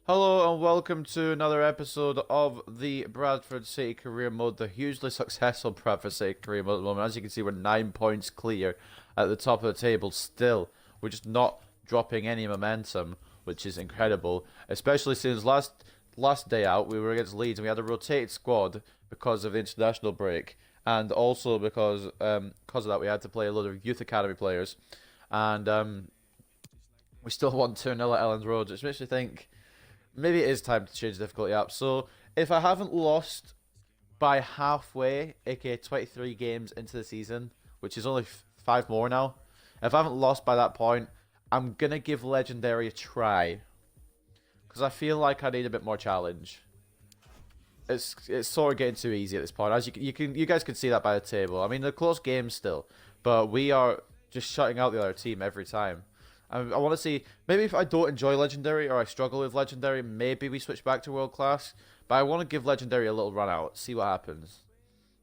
Hello and welcome to another episode of the Bradford City Career Mode, the hugely successful Bradford City Career Mode at the moment. As you can see, we're 9 points clear at the top of the table still. We're just not dropping any momentum, which is incredible. Especially since last day out, we were against Leeds and we had a rotated squad because of the international break. And also because of that, we had to play a load of youth academy players. And we still won 2-0 at Elland Road, which makes me think maybe it is time to change the difficulty up. So if I haven't lost by halfway, aka 23 games into the season, which is only 5 more now, if I haven't lost by that point, I'm going to give Legendary a try. Because I feel like I need a bit more challenge. It's sort of getting too easy at this point. As you guys can see that by the table. I mean, they're close games still, but we are just shutting out the other team every time. I want to see, maybe if I don't enjoy Legendary or I struggle with Legendary, maybe we switch back to World Class. But I want to give Legendary a little run out, see what happens.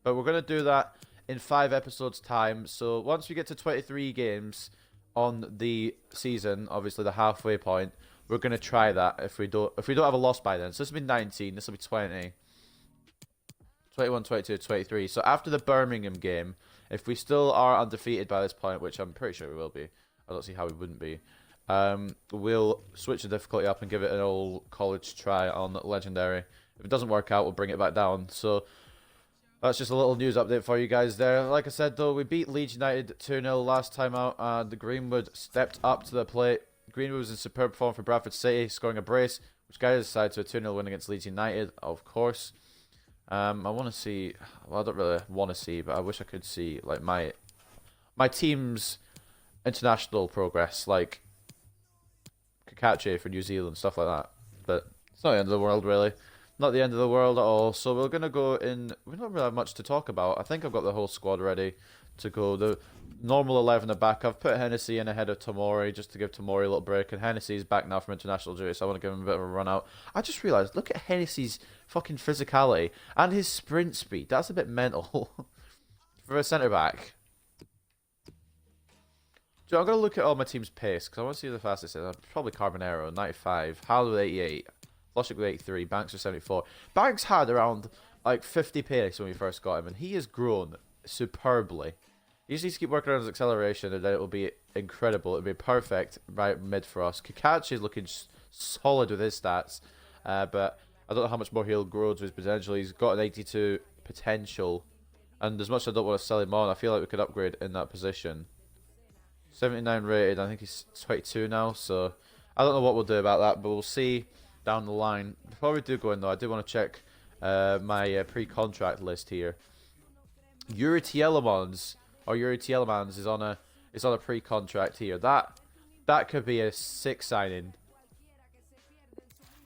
But we're going to do that in 5 episodes time. So once we get to 23 games on the season, obviously the halfway point, we're going to try that if we don't have a loss by then. So this will be 19, this will be 20, 21, 22, 23. So after the Birmingham game, if we still are undefeated by this point, which I'm pretty sure we will be, I don't see how we wouldn't be. We'll switch the difficulty up and give it an old college try on Legendary. If it doesn't work out, we'll bring it back down. So that's just a little news update for you guys there. Like I said, though, we beat Leeds United 2-0 last time out, and the Greenwood stepped up to the plate. Greenwood was in superb form for Bradford City, scoring a brace, which guided us side to a 2-0 win against Leeds United, of course. I want to see, well, I don't really want to see, but I wish I could see like my team's international progress, like Kakache for New Zealand, stuff like that. But it's not the end of the world, really. Not the end of the world at all. So we're going to go in. We don't really have much to talk about. I think I've got the whole squad ready to go. The normal 11 at back. I've put Hennessy in ahead of Tomori just to give Tomori a little break. And Hennessy's back now from international duty, so I want to give him a bit of a run out. I just realised, look at Hennessy's fucking physicality and his sprint speed. That's a bit mental for a centre back. So I'm going to look at all my team's pace, because I want to see who the fastest is. Probably Carbonero, 95. Howell with 88. Floshick with 83. Banks with 74. Banks had around like 50 pace when we first got him, and he has grown superbly. He just needs to keep working on his acceleration, and then it will be incredible. It'll be perfect right mid for us. Kakachi is looking solid with his stats, but I don't know how much more he'll grow to his potential. He's got an 82 potential, and as much as I don't want to sell him on, I feel like we could upgrade in that position. 79 rated, I think he's 22 now, so I don't know what we'll do about that, but we'll see down the line. Before we do go in though, I do want to check my pre-contract list here. Yuri Tielemans is on a pre-contract here. That could be a sick signing.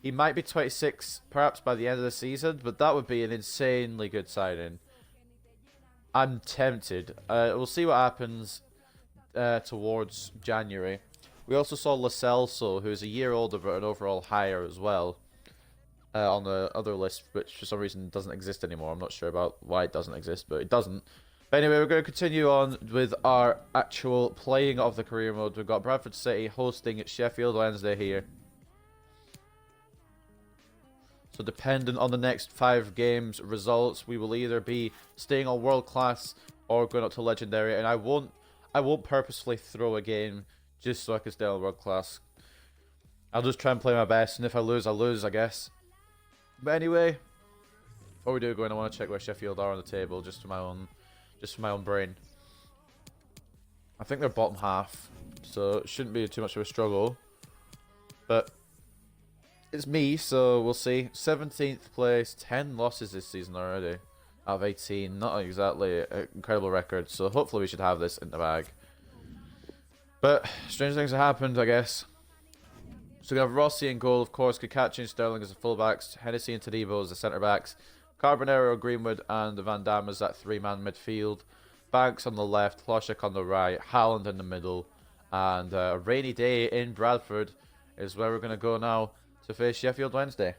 He might be 26 perhaps by the end of the season, but that would be an insanely good signing. I'm tempted. We'll see what happens towards January. We also saw Lo Celso, who's a year older but an overall higher as well, on the other list, which for some reason doesn't exist anymore. I'm not sure about why it doesn't exist, but it doesn't. But anyway, we're going to continue on with our actual playing of the career mode. We've got Bradford City hosting Sheffield Wednesday here. So dependent on the next 5 games results, we will either be staying on world class or going up to legendary, and I won't purposefully throw a game just so I can stay on world class. I'll just try and play my best, and if I lose, I lose, I guess. But anyway, before we do go in, I want to check where Sheffield are on the table, just for my own brain. I think they're bottom half, so it shouldn't be too much of a struggle. But it's me, so we'll see. 17th place, 10 losses this season already. Out of 18, not exactly an incredible record, so hopefully we should have this in the bag. But strange things have happened, I guess. So we have Rossi in goal, of course, Kakachi and Sterling as the fullbacks, Hennessy and Tadibo as the centre-backs, Carbonero, Greenwood and Van Damme as that 3-man midfield, Banks on the left, Hloshek on the right, Haaland in the middle, and a rainy day in Bradford is where we're going to go now to face Sheffield Wednesday.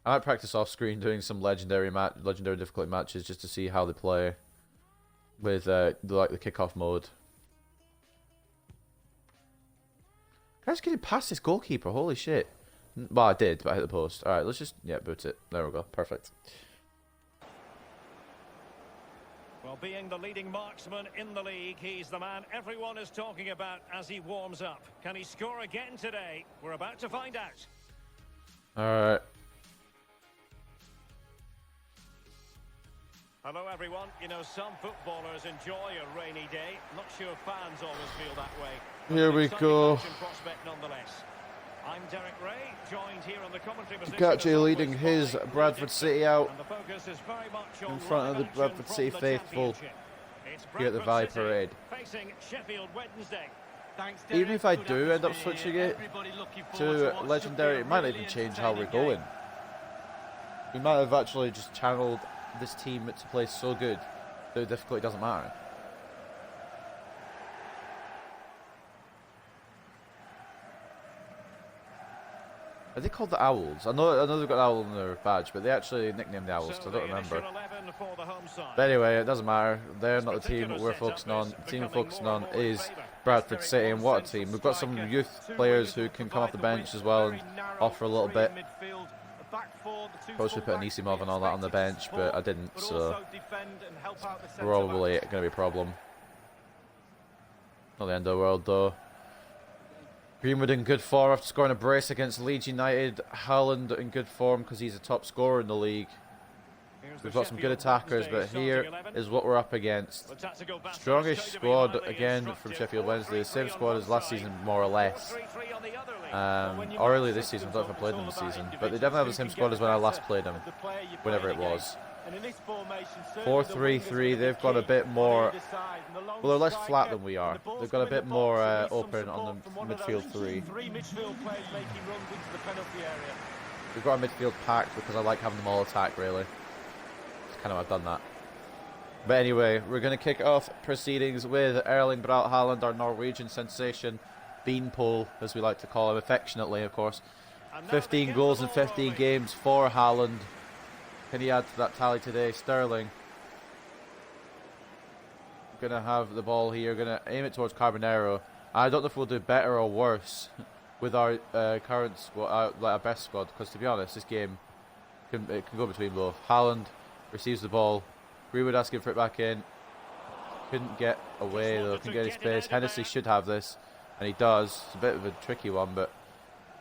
I might practice off screen doing some legendary difficulty matches just to see how they play with the kickoff mode. I was getting past this goalkeeper. Holy shit! Well, I did, but I hit the post. All right, let's just boot it. There we go. Perfect. Well, being the leading marksman in the league, he's the man everyone is talking about as he warms up. Can he score again today? We're about to find out. All right. Hello, everyone. You know, some footballers enjoy a rainy day. Not sure fans always feel that way. Here we go. Prospect nonetheless. I'm Derek Ray, joined here on the commentary position. Kachi leading his Bradford City out And the focus is very much on in front of the live Bradford action City from the faithful championship. It's here at the Valley Bradford City Parade. facing Sheffield Wednesday. Thanks, Even if I Derek. do Good end up atmosphere. switching it Everybody looking forward to what legendary, should it be a might really even change how we're entertaining going. game. We might have actually just channeled this team to play so good that the difficulty doesn't matter. Are they called the Owls? I know they've got an owl on their badge, but they actually nicknamed the Owls, so I don't remember. But anyway, it doesn't matter. They're not the team that we're focusing on. The team we're focusing on is Bradford City, and what a team. We've got some youth players who can come off the bench as well and offer a little bit. Probably should put an Isimov and all that on the bench, but I didn't, so probably going to be a problem. Not the end of the world, though. Greenwood in good form after scoring a brace against Leeds United. Haaland in good form because he's a top scorer in the league. We've got some good attackers, but here is what we're up against. Strongish squad again from Sheffield Wednesday. The same squad as last season, more or less. Or earlier this season, I don't know if I played them this season. But they definitely have the same squad as when I last played them, whenever it was. 4-3-3, they've got a bit more, well, they're less flat than we are. They've got a bit more open on the midfield three. We've got our midfield packed because I like having them all attack, really. That's kind of why I've done that. But anyway, we're going to kick off proceedings with Erling Braut Haaland, our Norwegian sensation, Beanpole, as we like to call him, affectionately, of course. 15 goals in 15 games for Haaland. Can he add to that tally today? Sterling. Going to have the ball here. Going to aim it towards Carbonero. I don't know if we'll do better or worse with our current squad, like our best squad. Because to be honest, this game can go between both. Haaland receives the ball. Greenwood asking for it back in. Couldn't get away though. Couldn't get any space. Hennessy should have this, and he does. It's a bit of a tricky one, but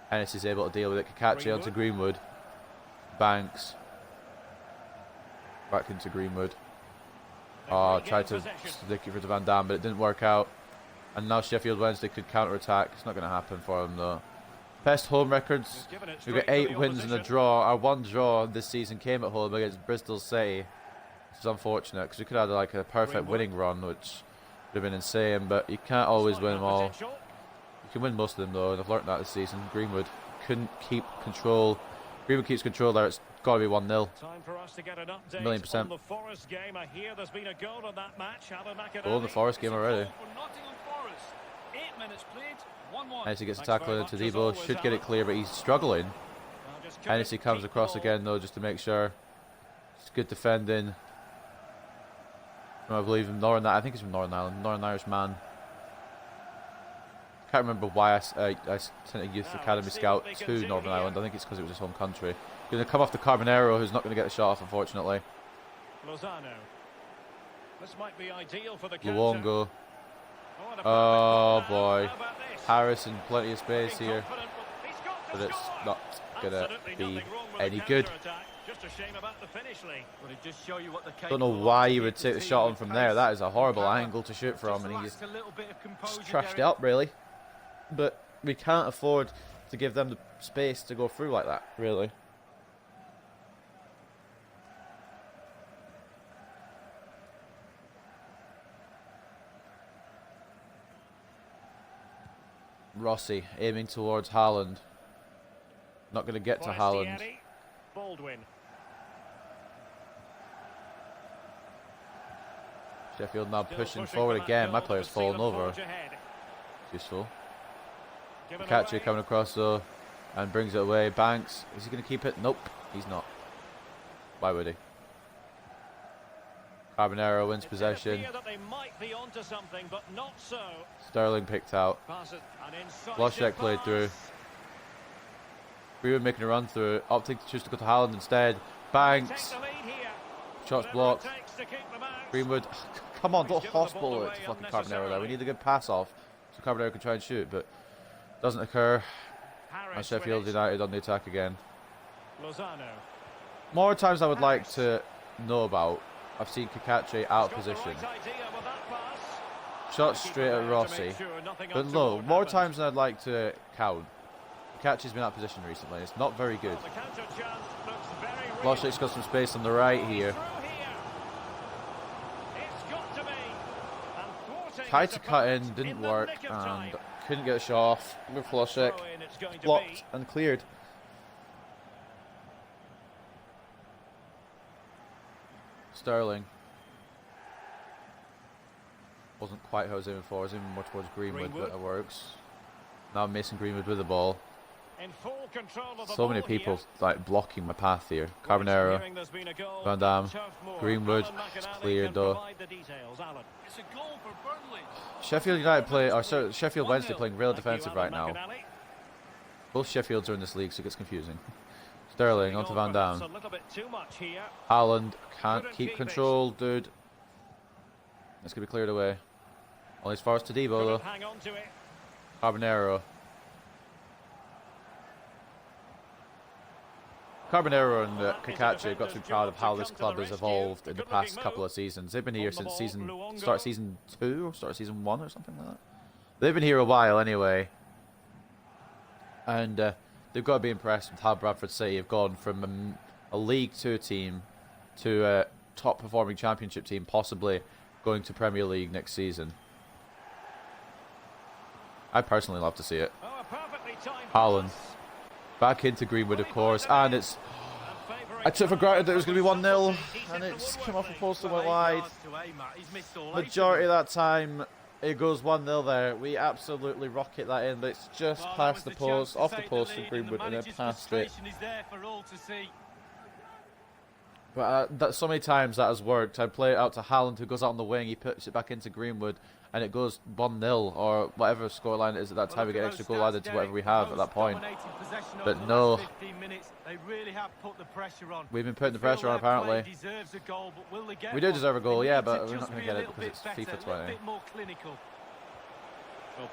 Hennessy's able to deal with it. Kakachi onto Greenwood. Banks. Back into Greenwood. Oh, tried to stick it for Van Dam, but it didn't work out. And now Sheffield Wednesday could counter-attack. It's not going to happen for them, though. Best home records. We've got 8 wins and a draw. Our one draw this season came at home against Bristol City. Which is unfortunate, because we could have had like a perfect winning run, which would have been insane. But you can't always win them all. You can win most of them, though, and I've learnt that this season. Greenwood couldn't keep control. Greenwood keeps control there. It's got to be 1-0. Time for us to get an update 1,000,000%. on the Forest game. I hear there's been a goal in that match. Goal in the Forest game already. Hennessy gets a tackle into Debo. Should get it clear, but he's struggling. Hennessy comes across again, though, just to make sure. It's good defending. I believe from Northern, I think he's from Northern Ireland, Northern Irish man. Can't remember why I sent a youth academy scout to Northern Ireland. I think it's because it was his home country. Going to come off to Carbonero, who's not going to get the shot off, unfortunately. Lozano. This might be ideal for the Luongo. Oh boy. Harrison, plenty of space here. But it's not going to be any good. Don't know why he would take the shot on from there. That is a horrible angle to shoot from, and he just trashed it up, really. But we can't afford to give them the space to go through like that, really. Rossi aiming towards Haaland. Not going to get to Haaland. Baldwin. Sheffield now pushing forward again. My player's fallen over. Useful. Kachi coming across though. And brings it away. Banks. Is he going to keep it? Nope, he's not. Why would he? Carbonero wins possession. Sterling picked out. Loschek played through. Greenwood making a run through it. Opting to choose to go to Haaland instead. Banks. Shots blocked. Greenwood. Come on, don't hospital it to fucking Carbonero there. We need a good pass off so Carbonero can try and shoot, but doesn't occur. And Sheffield United on the attack again. More times I would like to know about. I've seen Kakache out of position. Shots straight at Rossi. But no, more times than I'd like to count. Kakache's been out of position recently. It's not very good. Loschek's got some space on the right here. Tried to cut in, didn't work, and couldn't get a shot off with Loschek. Blocked and cleared. Sterling. Wasn't quite who I was aiming for. I was aiming more towards Greenwood, but it works. Now Mason Greenwood with the ball. So many people like blocking my path here. Carbonero, Van Dam, Greenwood, it's cleared though. Sheffield United play, or sorry, Sheffield Wednesday playing real defensive right now. Both Sheffields are in this league, so it gets confusing. Sterling onto Van Dam. Haaland can't keep control, dude. It's gonna be cleared away. Only as far as Todibo though. Carbonero. Carbonero and Kakache got to be proud of how this club has evolved in the past couple of seasons. They've been here since start of season 2 or start of season 1 or something like that. They've been here a while anyway. And they've got to be impressed with how Bradford City have gone from a League 2 team to a top performing Championship team, possibly going to Premier League next season. I personally love to see it. Haaland. Back into Greenwood, of course, and it's... I took for granted that it was going to be 1-0, and it just came off the post and went wide. Majority of that time, it goes 1-0 there. We absolutely rocket that in, but it's just past the post, off the post of Greenwood, and then past it. But so many times that has worked. I play it out to Haaland, who goes out on the wing, he puts it back into Greenwood, and it goes 1-0 or whatever scoreline it is at that time. We get extra goal added to whatever we have at that point. But no, we've been putting the pressure on apparently. We do deserve a goal, yeah, but we're not going to get it because it's FIFA 20. Well,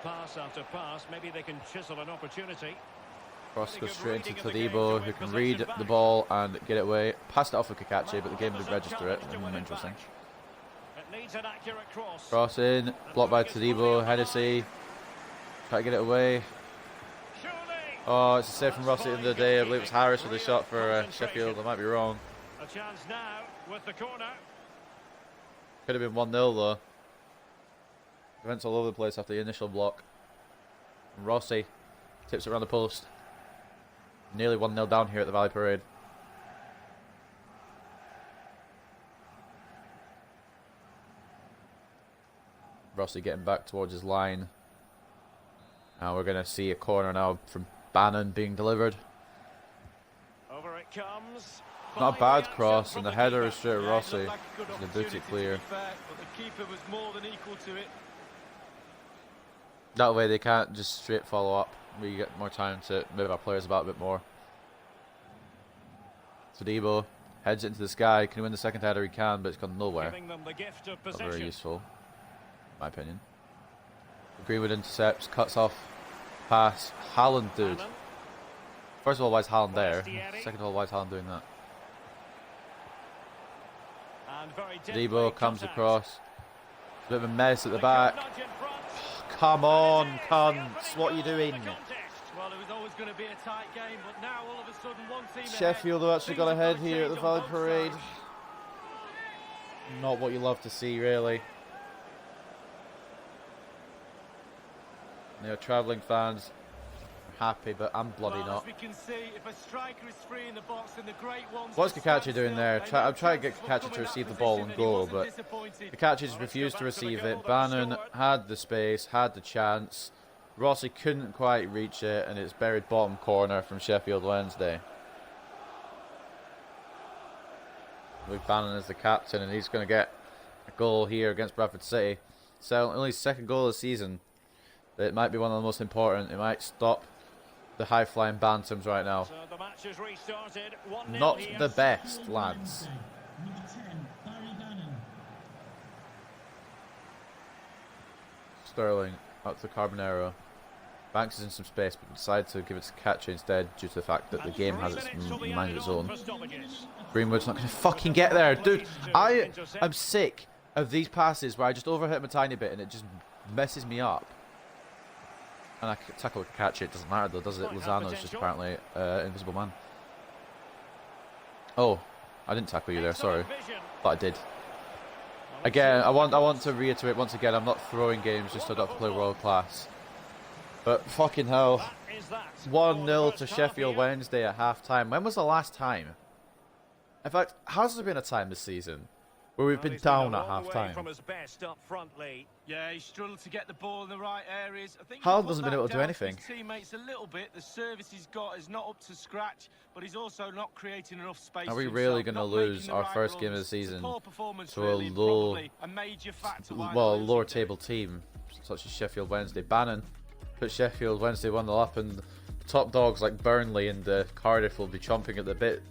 pass after pass, maybe they can chisel an opportunity. Cross goes straight into Todibo, who can read the ball and get it away. Passed it off with Kakache, but the game didn't register it. Interesting. Cross in, blocked by Todibo, Hennessy. Try to get it away. Oh, it's a save from Rossi at the end of the day. I believe it's Harris with a shot for Sheffield. I might be wrong. A chance now with the corner. Could have been 1-0 though. Events all over the place after the initial block. And Rossi tips it around the post. Nearly 1-0 down here at the Valley Parade. Rossi getting back towards his line. Now we're going to see a corner now from Bannon being delivered. Over it comes. Not a bad cross, and the header is straight at Rossi. The boot it clear. That way they can't just straight follow up. We get more time to move our players about a bit more. Todibo heads it into the sky. Can he win the second header? He can, but it's gone nowhere. Not very useful, in my opinion. Greenwood intercepts, cuts off, pass. Haaland, dude. First of all, why is Haaland there? Second of all, why is Haaland doing that? Todibo comes across. A bit of a mess at the back. Come on, cunts. What are you doing? Well, it was always going to be a tight game, but now all of a sudden one team Sheffield have actually got ahead here at the Valley Parade. Not what you love to see, really. You know, travelling fans are happy, but I'm bloody not. What's Kakache doing there? I'm trying to get Kakache to receive the ball and go, but Kakache's refused to receive it. Bannon had the space, had the chance, Rossi couldn't quite reach it, and it's buried bottom corner from Sheffield Wednesday. Luke Bannon is the captain, and he's going to get a goal here against Bradford City. So only his second goal of the season. It might be one of the most important. It might stop the high-flying bantams right now. So the match has restarted. 1-0 Not here. the best, lads. Sterling up to Carbonero. Banks is in some space, but decided to give it to Kachi instead due to the fact that the game has its mind of its own. Greenwood's not going to fucking get there. Dude, I am sick of these passes where I just overhit him a tiny bit and it just messes me up. And I tackle Kachi, it doesn't matter though, does it? Lozano's just apparently invisible man. Oh, I didn't tackle you there, sorry. But I did. Again, I want to reiterate once again, I'm not throwing games just so I don't have to play world class. But fucking hell, 1-0 to Sheffield Wednesday at half-time. When was the last time? In fact, has there been a time this season where we've been down at half-time? Yeah, he struggled to get the ball in the right areas. I think Hal doesn't been able to do anything. His teammates a little bit. The service he's got is not up to scratch, but he's also not creating enough space. Are we really going to lose our first game of the season to a lower table team such as Sheffield Wednesday? Bannon put Sheffield Wednesday 1-0 up, and top dogs like Burnley and Cardiff will be chomping at the bit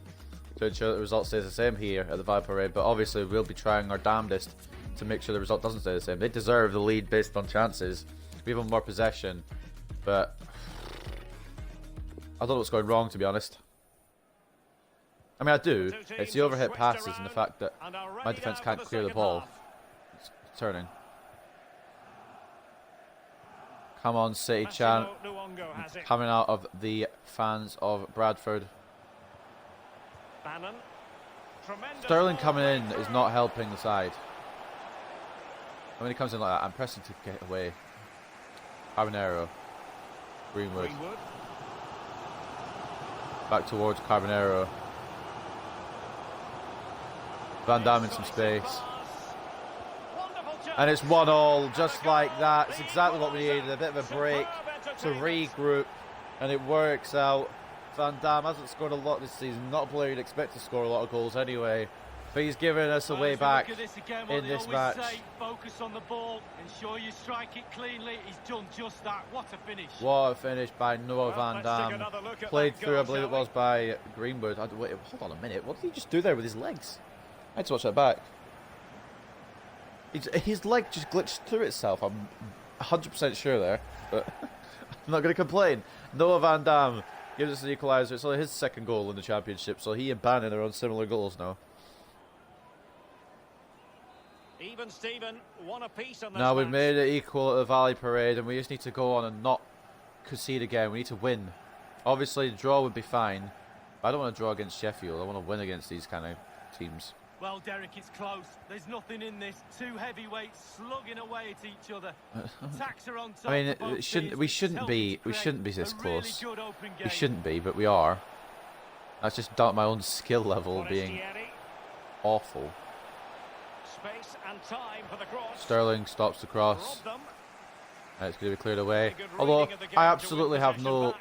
to ensure that the result stays the same here at the Vile Parade. But obviously we'll be trying our damnedest to make sure the result doesn't stay the same. They deserve the lead based on chances. We have more possession, but I don't know what's going wrong, to be honest. I mean, I do. It's the overhead passes and the fact that my defence can't clear the ball. It's turning. Come on, City chant coming out of the fans of Bradford. Sterling coming in is not helping the side. And when he comes in like that, I'm pressing to get away. Carbonero. Greenwood. Back towards Carbonero. Van Damme in some space. And it's 1-1, just like that. It's exactly what we needed. A bit of a break to regroup. And it works out. Van Damme hasn't scored a lot this season. Not a player you'd expect to score a lot of goals anyway. But he's given us a way back in this match. Focus on the ball, ensure you strike it cleanly. He's done just that. What a finish. What a finish by Noah Van Damme. Played through, I believe it was, by Greenwood. Wait, hold on a minute. What did he just do there with his legs? I had to watch that back. His leg just glitched through itself. I'm 100% sure there. But I'm not going to complain. Noah Van Damme gives us an equaliser. It's only his second goal in the championship. So he and Bannon are on similar goals now. Even Steven, one apiece on this Now we've match. made it equal at the Valley Parade, and we just need to go on and not concede again. We need to win. Obviously, the draw would be fine. But I don't want to draw against Sheffield. I want to win against these kind of teams. Well, Derek, it's close. There's nothing in this. Two heavyweights slugging away at each other. Attacks are on top. I mean, we shouldn't be this close. We shouldn't be, but we are. That's just down to my own skill level being awful. Space and time for the cross. Sterling stops the cross. It's going to be cleared away. Although I absolutely have no,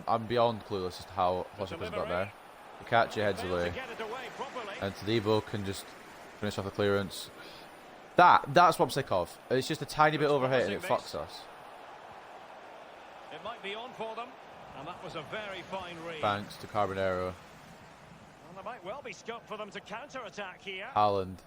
I'm beyond clueless as to how Fletcher got there. The catch heads away, and Tadibo can just finish off the clearance. That's what I'm sick of. It's just a tiny bit overhit and it fucks us. It might be on for them, and that was a very fine read. Banks to Carbonero. And there might well be scope for them to counter-attack here. Haaland.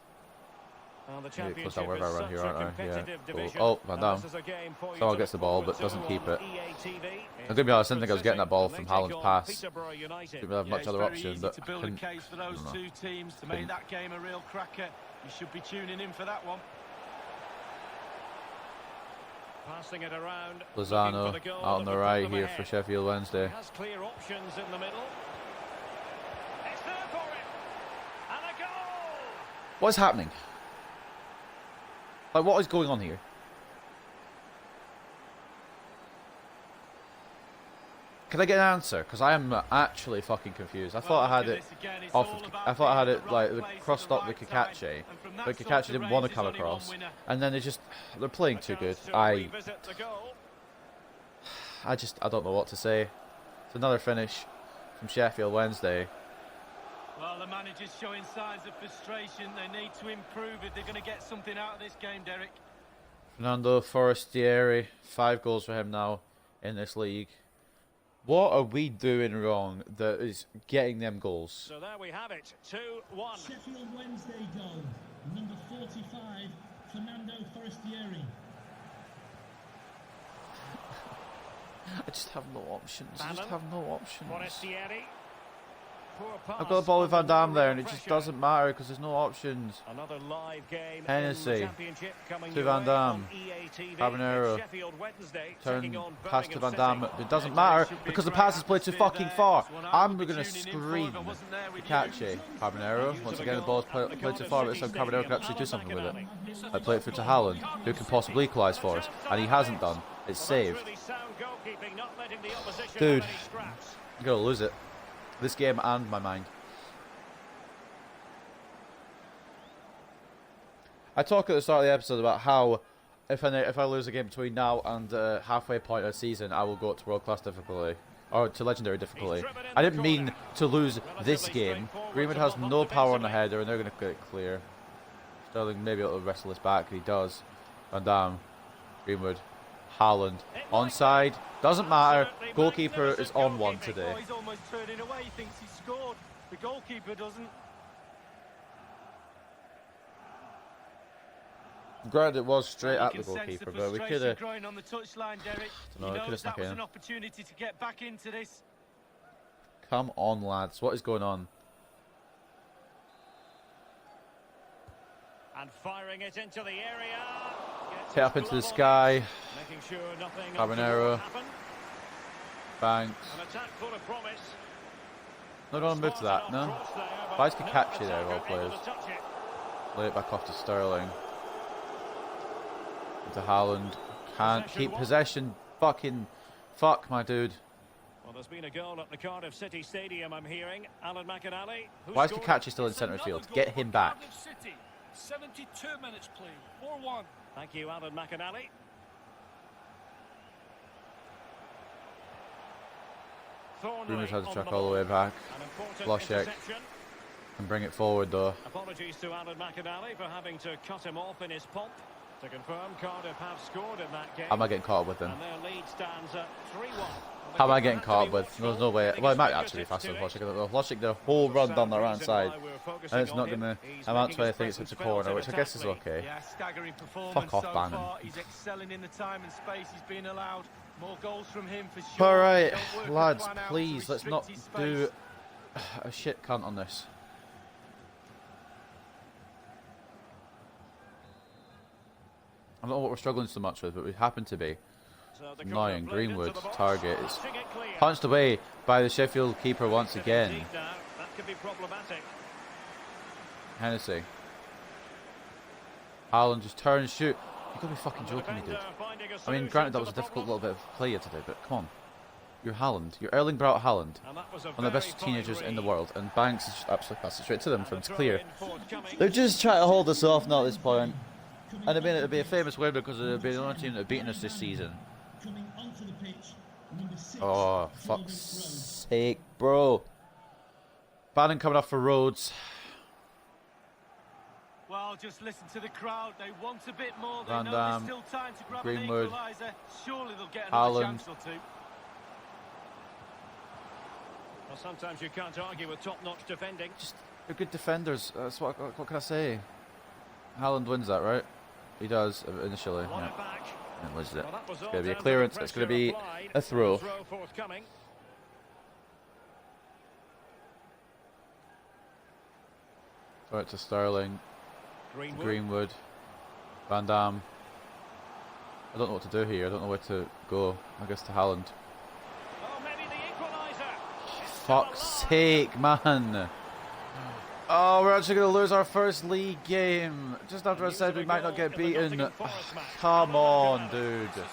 And the Maybe close championship down wherever is around here, such a aren't I? Yeah. competitive division. Oh, Van Damme. This is a game for you Someone to gets the look ball forward but doesn't to keep on it. EA TV. I'm going to be honest, I didn't think I was getting that ball from They take Haaland's on pass. Peterborough United. Didn't really have much it's other very option, easy but to build a couldn't. case for those two teams to make that game a real cracker. You should be tuning in for that one. Passing it around. Lozano looking for the goal out on that the would put right them here ahead. for Sheffield Wednesday. Has clear options in the middle. It's there for him. And a goal! What's happening? Like, what is going on here? Can I get an answer? Because I am actually fucking confused. I thought I had it off. I thought I had it like crossed up with Kakachi, but Kakachi didn't want to come across, and then they're playing too good. I don't know what to say. It's another finish from Sheffield Wednesday. Well, the manager's showing signs of frustration. They need to improve if they're going to get something out of this game, Derek. Fernando Forestieri, 5 goals for him now in this league. What are we doing wrong that is getting them goals? So there we have it, 2-1. Sheffield Wednesday goal, number 45, Fernando Forestieri. I just have no options. Bannon. I just have no options. Forestieri. Poor pass. I've got the ball with Van Dam there, and it just doesn't matter because there's no options. Another live game in Hennessy the championship coming to your Van way Dam. on EA TV. Habanero. Sheffield Wednesday Turn taking on pass to Van Birmingham Dam. City. It doesn't matter because the pass is played too fucking far. I'm going to scream. Catchy. Habanero. Once again, the ball is played too far, but this time Habanero can actually do something with it. I play it through to Haaland, who can possibly equalise for us, and he hasn't done. It's saved. Dude, I'm going to lose it. This game and my mind. I talk at the start of the episode about how if I lose a game between now and halfway point of the season, I will go to world class difficulty or to legendary difficulty. I didn't mean to lose this game. Greenwood has no power on the header, and they're going to get it clear. Sterling maybe able to wrestle this back. He does. Van Dam, Greenwood, Haaland, onside. Doesn't matter. Goalkeeper is on one today. He's almost turning away. He thinks he scored. The goalkeeper doesn't. Granted, it was straight Well, at the goalkeeper, but we could have. growing on the touchline, Derek. No, He it could have knows snuck that was in. an opportunity to get back into this. Come on, lads. What is going on? And firing it into the area. Hit up into the sky. Making sure nothing Habanero. happen. Banks. An attack full of promise. No, don't move to that, no. Vice could catch you there, well players. Lay it back off to Sterling. Into Haaland. Can't keep possession. Fucking fuck, my dude. Well, there's been a goal at the Cardiff City Stadium, I'm hearing. Alan McInally. Why is Kakachi still in centre field? Get him back. 72 minutes played, 4-1. Thank you, Alan McInally. Rumours had to track all the way back. Loschek can bring it forward though. Apologies to Alan McInally for having to cut him off in his pomp. To confirm, Cardiff have scored in that game. How am I getting caught up with him? And their lead stands at 3-1. How am I getting caught up with? There's no way. Well, it might actually be faster than Loschek. Loschek did a whole run down the right side. And it's not going to amount to anything except a corner, which I guess is okay. Yeah, staggering performance Fuck off, so Bannon. far. He's excelling in the time and space he's been allowed. More goals from him for sure. Alright, Don't work the lads, plan out to please, let's not restrict his do space. a shit cunt on this. I don't know what we're struggling so much with, but we happen to be. So the Annoying. corner played into Greenwood the box. target is Pushing it clear. punched away by the Sheffield keeper once again. Indeed now, that could be problematic. Hennessy. Haaland just turn and shoot. You gotta be fucking joking me, dude. Finding a I mean, solution granted that to was a the difficult problem. little bit of play here today, but come on. You're Haaland. You're Erling Braut Haaland. And that was a One of the very best fine teenagers in the read. world. And Banks is just absolutely passed it straight to them And from the it's throw clear. in forthcoming. They're just trying to hold us off now at this point. And I mean, it'd be a famous win because it'd be the only team that have beaten us this season. Coming onto the pitch, number 6. Oh, fuck's sake, bro. Bannon coming off for Rhodes. Well, just listen to the crowd. They want a bit more. They Van know Dam, there's still time to grab Greenwood, an equaliser. Surely they'll get another Haaland. chance or two. Well, sometimes you can't argue with top-notch defending. Just, they're good defenders. That's what can I say? Haaland wins that, right? He does, initially. Won Yeah. it back. And loses it. Well, that was It's all going to be a down clearance. the It's going to pressure be applied. a throw. Throw forthcoming. Throw it to Sterling. Greenwood. Greenwood. Van Dam. I don't know what to do here. I don't know where to go. I guess to Haaland. Oh, maybe the equaliser. Fuck's sake, man. Oh, we're actually going to lose our first league game. Just after I said we might not get beaten. Come on, dude. Second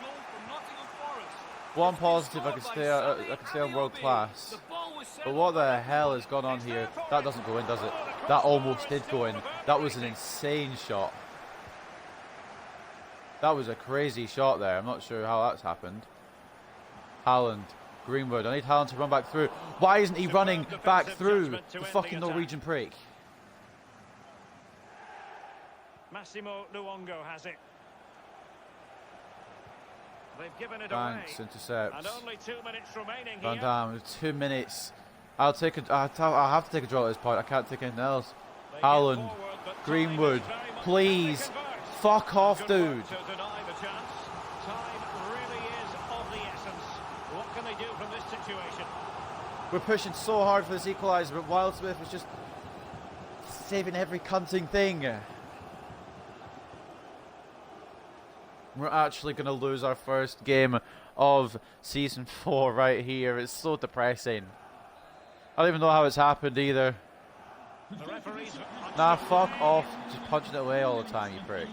goal from Nottingham Forest. One positive, I can stay on world class. But what the hell has gone on here? That doesn't go in, does it? That almost did go in. That was an insane shot. That was a crazy shot there. I'm not sure how that's happened. Haaland. Greenwood. I need Haaland to run back through. Why isn't he running back through the fucking Norwegian prick? Massimo Luongo has it. They've given it Banks away. intercepts. And only 2 minutes remaining Van here. Dam, 2 minutes. I'll take a. I'll have to take a draw at this point. I can't take anything else. They get Haaland, forward, but time Greenwood, is very much please, to convert. fuck off, Good dude. work to deny the chance. Time really is of the essence. What can they do from this situation? We're pushing so hard for this equaliser, but Wildsmith is just saving every cunting thing. We're actually going to lose our first game of Season 4 right here. It's so depressing. I don't even know how it's happened either. The referees. Nah, fuck off. Just punching it away all the time, you prick.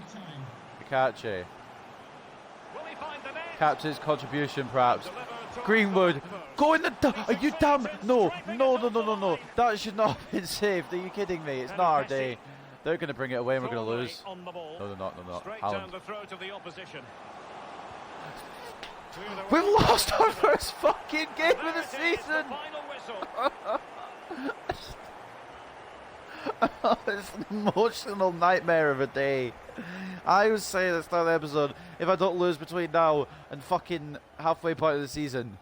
Pikachu. Will he find the net? Captain's contribution, perhaps. Greenwood. Go in the... Are you dumb? No. No. That should not have been saved. Are you kidding me? It's not our day. They're going to bring it away and we're going to lose. No, they're not. Straight Haaland. down the throat of the opposition. We've lost our first fucking game of the season! Final whistle. It's an emotional nightmare of a day. I was saying at the start of the episode, if I don't lose between now and fucking halfway point of the season,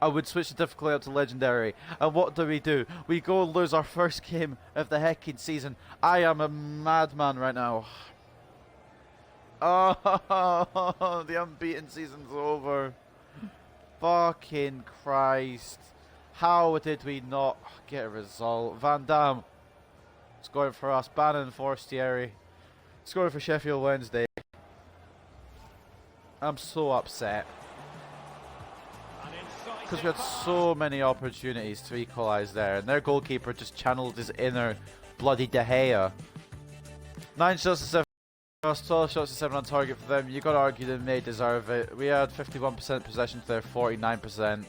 I would switch the difficulty up to legendary. And what do? We go and lose our first game of the heckin' season. I am a madman right now. Oh, the unbeaten season's over. Fucking Christ. How did we not get a result? Van Dam scoring for us. Bannon, Forestieri scoring for Sheffield Wednesday. I'm so upset. Because we had so many opportunities to equalise there, and their goalkeeper just channeled his inner bloody De Gea. 9 shots to 7, 12 shots to 7 on target for them. You got to argue they may deserve it. We had 51% possession to their 49%.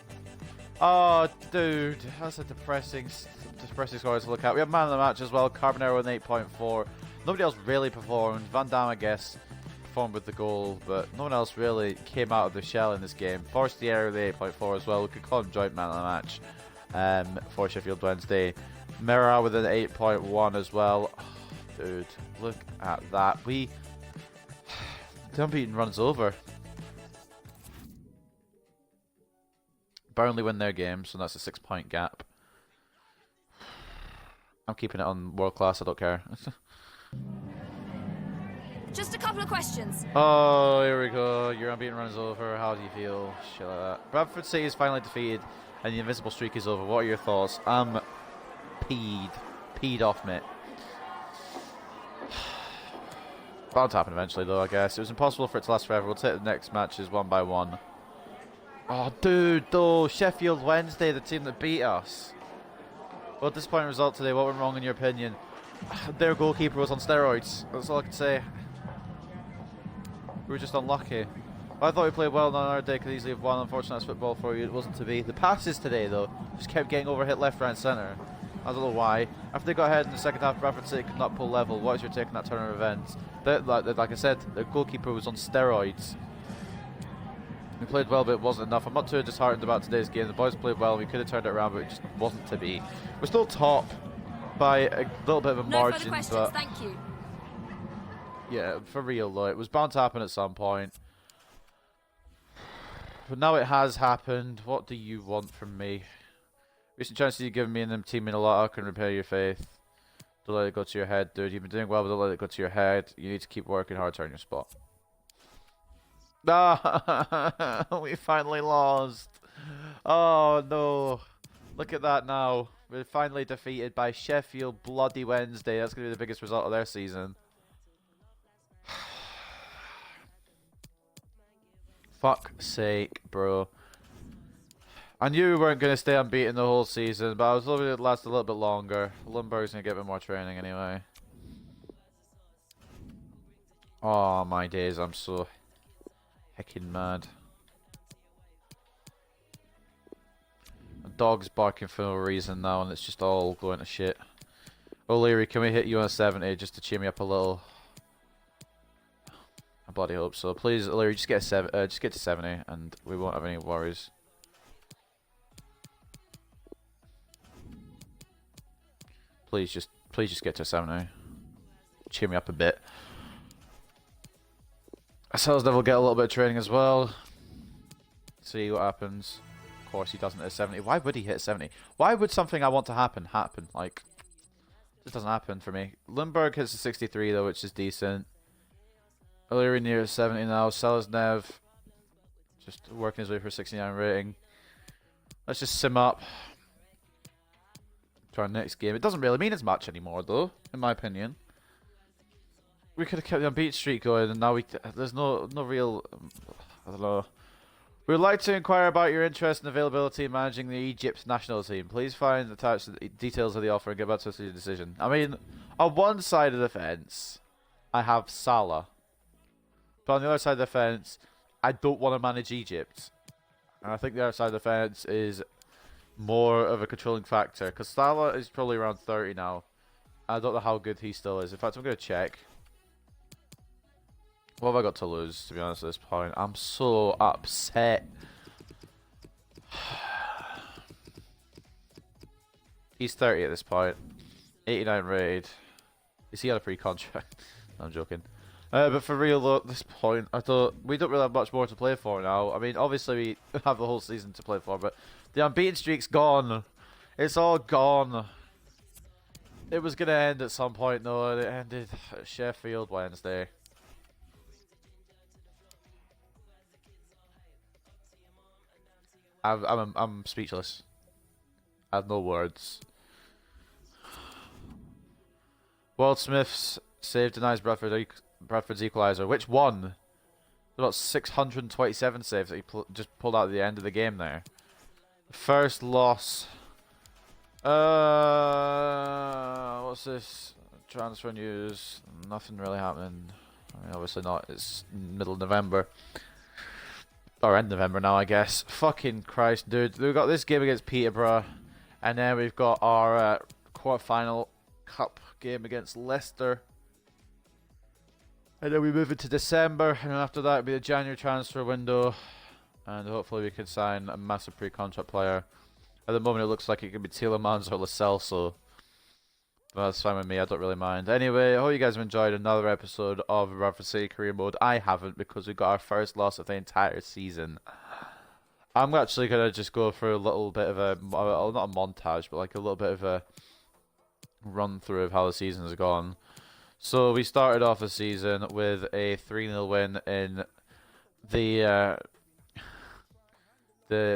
Oh, dude, that's a depressing score to look at. We have man of the match as well. Carbonero with an 8.4. Nobody else really performed. Van Dam, I guess, performed with the goal, but no one else really came out of the shell in this game. Forestieri with the 8.4 as well. We could call him joint man of the match for Sheffield Wednesday. Mera with an 8.1 as well. Oh, dude, look at that. The unbeaten runs over. Burnley win their game, so that's a 6-point gap. I'm keeping it on world class, I don't care. Just a couple of questions. Oh, here we go. Your unbeaten run is over. How do you feel? Shit like that. Bradford City is finally defeated, and the invincible streak is over. What are your thoughts? I'm peed off, mate. Bound to happen eventually, though, I guess. It was impossible for it to last forever. We'll take the next matches one by one. Oh, dude, though. Sheffield Wednesday, the team that beat us. Well, disappointing result today. What went wrong in your opinion? Their goalkeeper was on steroids. That's all I can say. We were just unlucky. I thought we played well on our day, could easily have won. Unfortunately, that's football for you. It wasn't to be. The passes today, though, just kept getting overhit left, right, and centre. I don't know why. After they got ahead in the second half, Bradford City could not pull level. What is your take on that turn of events? Like I said, their goalkeeper was on steroids. We played well, but it wasn't enough. I'm not too disheartened about today's game. The boys played well. We could have turned it around, but it just wasn't to be. We're still top by a little bit of a margin. No further questions, but thank you. yeah, for real though, it was bound to happen at some point. But now it has happened. What do you want from me? Recent chances you've given me and the team mean a lot. I can repay your faith. Don't let it go to your head, dude. You've been doing well, but don't let it go to your head. You need to keep working hard to earn your spot. Ah, we finally lost. Oh no. Look at that now. We're finally defeated by Sheffield bloody Wednesday. That's going to be the biggest result of their season. Fuck's sake, bro. I knew we weren't going to stay unbeaten the whole season, but I was hoping it'd last a little bit longer. Lundberg's going to get a bit more training anyway. Oh my days, I'm so heckin' mad. The dog's barking for no reason now, and it's just all going to shit. O'Leary, can we hit you on a 70 just to cheer me up a little? I bloody hope so. Please, O'Leary, just get a just get to 70, and we won't have any worries. Please just get to 70. Cheer me up a bit. Selesnev will get a little bit of training as well. See what happens. Of course, he doesn't hit 70. Why would he hit 70? Why would something I want to happen? Like, it doesn't happen for me. Lundberg hits a 63 though, which is decent. O'Leary near 70 now. Selesnev just working his way for 69 rating. Let's just sim up to our next game. It doesn't really mean as much anymore though, in my opinion. We could have kept the unbeaten streak going, and now there's no real. I don't know. We would like to inquire about your interest and availability in managing the Egypt national team. Please find attached the details of the offer and get back to us with your decision. I mean, on one side of the fence, I have Salah. But on the other side of the fence, I don't want to manage Egypt. And I think the other side of the fence is more of a controlling factor. Because Salah is probably around 30 now. I don't know how good he still is. In fact, I'm going to check. What have I got to lose, to be honest, at this point? I'm so upset. He's 30 at this point. 89 rated. Is he on a free contract? I'm joking. But for real though, at this point, we don't really have much more to play for now. I mean, obviously we have the whole season to play for, but the unbeaten streak's gone. It's all gone. It was going to end at some point though, and it ended at Sheffield Wednesday. I'm speechless. I have no words. World Smith's save denies Bradford's equaliser. Which one? About 627 saves that he just pulled out at the end of the game there. First loss. What's this? Transfer news. Nothing really happening. I mean, obviously not. It's middle of November. Or end November now, I guess. Fucking Christ, dude. We've got this game against Peterborough. And then we've got our quarter-final cup game against Leicester. And then we move into December. And then after that, it'll be the January transfer window. And hopefully we can sign a massive pre-contract player. At the moment, it looks like it could be Tielemans or Lo Celso. But that's fine with me. I don't really mind. Anyway, I hope you guys have enjoyed another episode of Bradford City Career Mode. I haven't, because we got our first loss of the entire season. I'm actually going to just go for a little bit of a, well, not a montage, but like a little bit of a run through of how the season has gone. So we started off the season with a 3-0 win in the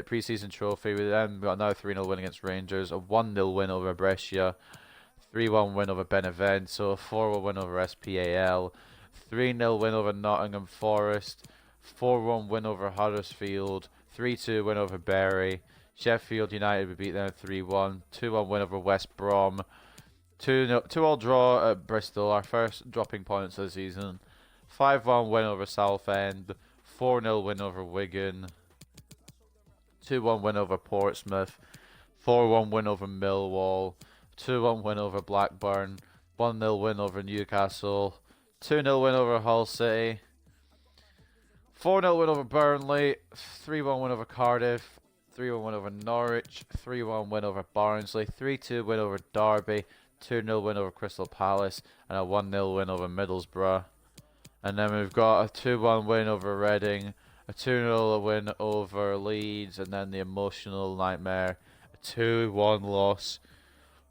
pre-season trophy. We then got another 3-0 win against Rangers, a 1-0 win over Brescia, 3-1 win over Benevento, 4-1 win over SPAL, 3-0 win over Nottingham Forest, 4-1 win over Huddersfield, 3-2 win over Bury, Sheffield United we beat them 3-1, 2-1 win over West Brom, 2-all draw at Bristol, our first dropping points of the season, 5-1 win over Southend, 4-0 win over Wigan, 2-1 win over Portsmouth, 4-1 win over Millwall, 2-1 win over Blackburn, 1-0 win over Newcastle, 2-0 win over Hull City, 4-0 win over Burnley, 3-1 win over Cardiff, 3-1 win over Norwich, 3-1 win over Barnsley, 3-2 win over Derby, 2-0 win over Crystal Palace, and a 1-0 win over Middlesbrough. And then we've got a 2-1 win over Reading, a 2-0 win over Leeds, and then the emotional nightmare, a 2-1 loss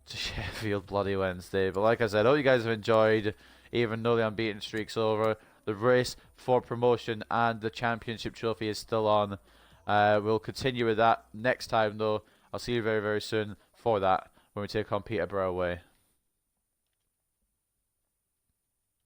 to Sheffield bloody Wednesday. But like I said, I hope you guys have enjoyed, even though the unbeaten streak's over. The race for promotion and the championship trophy is still on. We'll continue with that next time though. I'll see you very, very soon for that when we take on Peterborough away.